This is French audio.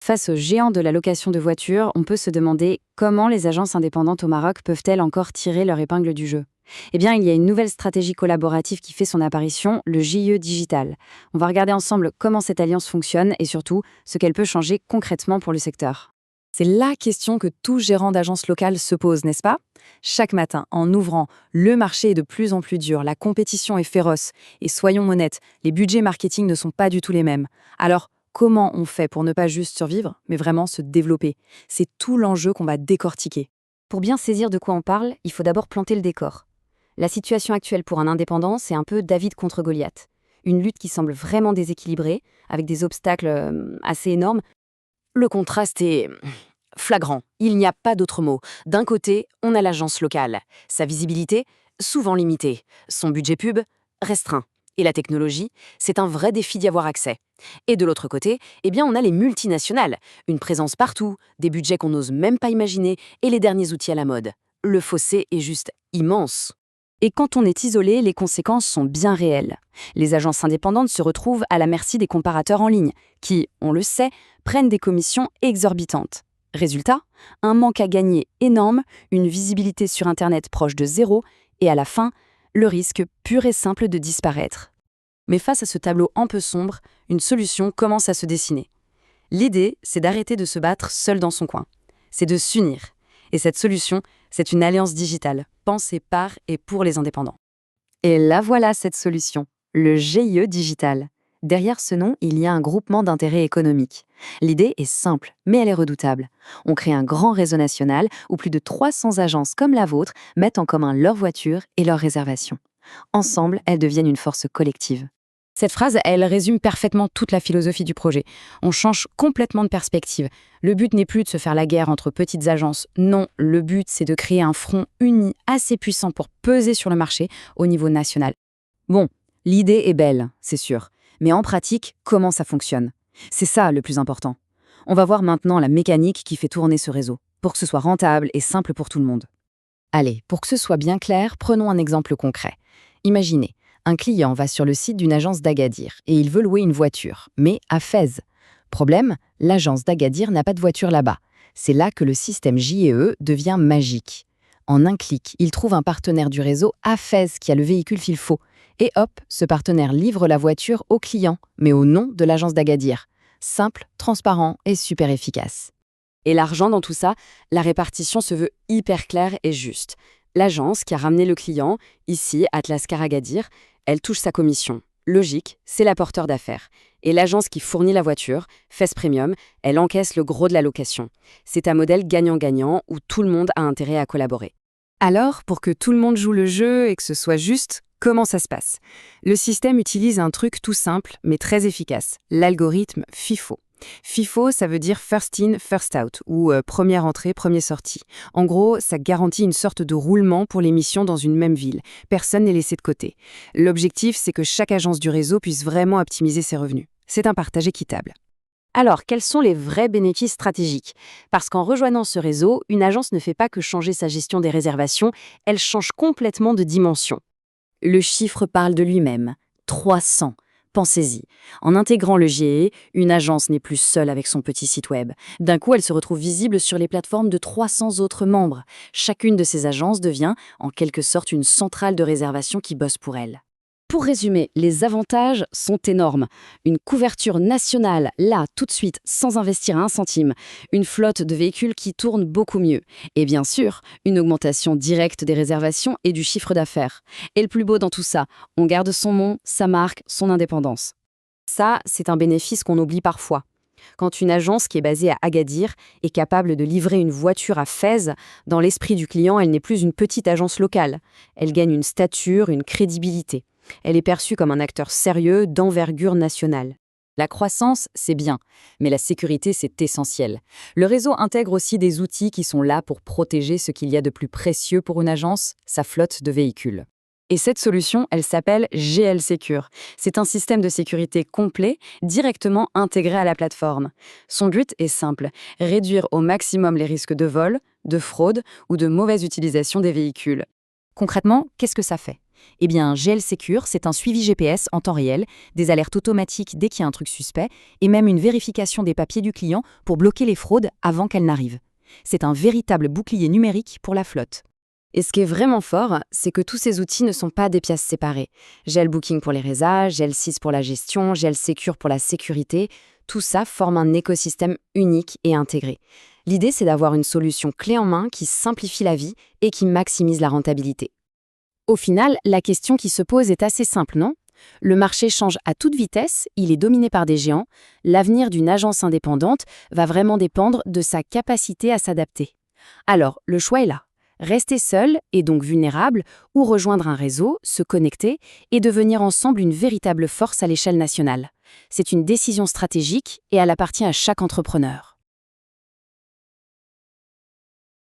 Face aux géants de la location de voitures, on peut se demander comment les agences indépendantes au Maroc peuvent-elles encore tirer leur épingle du jeu. Eh bien, il y a une nouvelle stratégie collaborative qui fait son apparition, le JE Digital. On va regarder ensemble comment cette alliance fonctionne et surtout ce qu'elle peut changer concrètement pour le secteur. C'est la question que tout gérant d'agence locale se pose, n'est-ce pas? Chaque matin, en ouvrant, le marché est de plus en plus dur, la compétition est féroce. Et soyons honnêtes, les budgets marketing ne sont pas du tout les mêmes. Alors, comment on fait pour ne pas juste survivre, mais vraiment se développer? C'est tout l'enjeu qu'on va décortiquer. Pour bien saisir de quoi on parle, il faut d'abord planter le décor. La situation actuelle pour un indépendant, c'est un peu David contre Goliath. Une lutte qui semble vraiment déséquilibrée, avec des obstacles assez énormes. Le contraste est flagrant. Il n'y a pas d'autre mot. D'un côté, on a l'agence locale. Sa visibilité, souvent limitée. Son budget pub, restreint. Et la technologie, c'est un vrai défi d'y avoir accès. Et de l'autre côté, eh bien, on a les multinationales. Une présence partout, des budgets qu'on n'ose même pas imaginer et les derniers outils à la mode. Le fossé est juste immense. Et quand on est isolé, les conséquences sont bien réelles. Les agences indépendantes se retrouvent à la merci des comparateurs en ligne, qui, on le sait, prennent des commissions exorbitantes. Résultat, un manque à gagner énorme, une visibilité sur Internet proche de zéro, et à la fin, le risque pur et simple de disparaître. Mais face à ce tableau un peu sombre, une solution commence à se dessiner. L'idée, c'est d'arrêter de se battre seul dans son coin. C'est de s'unir. Et cette solution, c'est une alliance digitale, pensée par et pour les indépendants. Et là voilà cette solution, le GIE Digital. Derrière ce nom, il y a un groupement d'intérêt économique. L'idée est simple, mais elle est redoutable. On crée un grand réseau national où plus de 300 agences comme la vôtre mettent en commun leurs voitures et leurs réservations. Ensemble, elles deviennent une force collective. Cette phrase, elle résume parfaitement toute la philosophie du projet. On change complètement de perspective. Le but n'est plus de se faire la guerre entre petites agences. Non, le but, c'est de créer un front uni assez puissant pour peser sur le marché au niveau national. Bon, l'idée est belle, c'est sûr. Mais en pratique, comment ça fonctionne? C'est ça le plus important. On va voir maintenant la mécanique qui fait tourner ce réseau, pour que ce soit rentable et simple pour tout le monde. Allez, pour que ce soit bien clair, prenons un exemple concret. Imaginez, un client va sur le site d'une agence d'Agadir et il veut louer une voiture, mais à Fès. Problème, l'agence d'Agadir n'a pas de voiture là-bas. C'est là que le système JEE devient magique. En un clic, il trouve un partenaire du réseau à Fès qui a le véhicule qu'il faut. Et hop, ce partenaire livre la voiture au client, mais au nom de l'agence d'Agadir. Simple, transparent et super efficace. Et l'argent dans tout ça, la répartition se veut hyper claire et juste. L'agence qui a ramené le client, ici Atlas Car Agadir, elle touche sa commission. Logique, c'est l'apporteur d'affaires. Et l'agence qui fournit la voiture, Fès Premium, elle encaisse le gros de la location. C'est un modèle gagnant-gagnant où tout le monde a intérêt à collaborer. Alors, pour que tout le monde joue le jeu et que ce soit juste, comment ça se passe? Le système utilise un truc tout simple, mais très efficace, l'algorithme FIFO. FIFO, ça veut dire First In, First Out, ou première entrée, première sortie. En gros, ça garantit une sorte de roulement pour les missions dans une même ville. Personne n'est laissé de côté. L'objectif, c'est que chaque agence du réseau puisse vraiment optimiser ses revenus. C'est un partage équitable. Alors, quels sont les vrais bénéfices stratégiques? Parce qu'en rejoignant ce réseau, une agence ne fait pas que changer sa gestion des réservations, elle change complètement de dimension. Le chiffre parle de lui-même. 300. Pensez-y. En intégrant le GIE, une agence n'est plus seule avec son petit site web. D'un coup, elle se retrouve visible sur les plateformes de 300 autres membres. Chacune de ces agences devient, en quelque sorte, une centrale de réservation qui bosse pour elle. Pour résumer, les avantages sont énormes. Une couverture nationale, là, tout de suite, sans investir un centime. Une flotte de véhicules qui tourne beaucoup mieux. Et bien sûr, une augmentation directe des réservations et du chiffre d'affaires. Et le plus beau dans tout ça, on garde son nom, sa marque, son indépendance. Ça, c'est un bénéfice qu'on oublie parfois. Quand une agence qui est basée à Agadir est capable de livrer une voiture à Fès, dans l'esprit du client, elle n'est plus une petite agence locale. Elle gagne une stature, une crédibilité. Elle est perçue comme un acteur sérieux d'envergure nationale. La croissance, c'est bien, mais la sécurité, c'est essentiel. Le réseau intègre aussi des outils qui sont là pour protéger ce qu'il y a de plus précieux pour une agence, sa flotte de véhicules. Et cette solution, elle s'appelle GL Secure. C'est un système de sécurité complet, directement intégré à la plateforme. Son but est simple, réduire au maximum les risques de vol, de fraude ou de mauvaise utilisation des véhicules. Concrètement, qu'est-ce que ça fait ? Eh bien, GL Secure, c'est un suivi GPS en temps réel, des alertes automatiques dès qu'il y a un truc suspect, et même une vérification des papiers du client pour bloquer les fraudes avant qu'elles n'arrivent. C'est un véritable bouclier numérique pour la flotte. Et ce qui est vraiment fort, c'est que tous ces outils ne sont pas des pièces séparées. GL Booking pour les résas, GL 6 pour la gestion, GL Secure pour la sécurité, tout ça forme un écosystème unique et intégré. L'idée, c'est d'avoir une solution clé en main qui simplifie la vie et qui maximise la rentabilité. Au final, la question qui se pose est assez simple, non ? Le marché change à toute vitesse, il est dominé par des géants. L'avenir d'une agence indépendante va vraiment dépendre de sa capacité à s'adapter. Alors, le choix est là. Rester seul et donc vulnérable, ou rejoindre un réseau, se connecter et devenir ensemble une véritable force à l'échelle nationale. C'est une décision stratégique et elle appartient à chaque entrepreneur.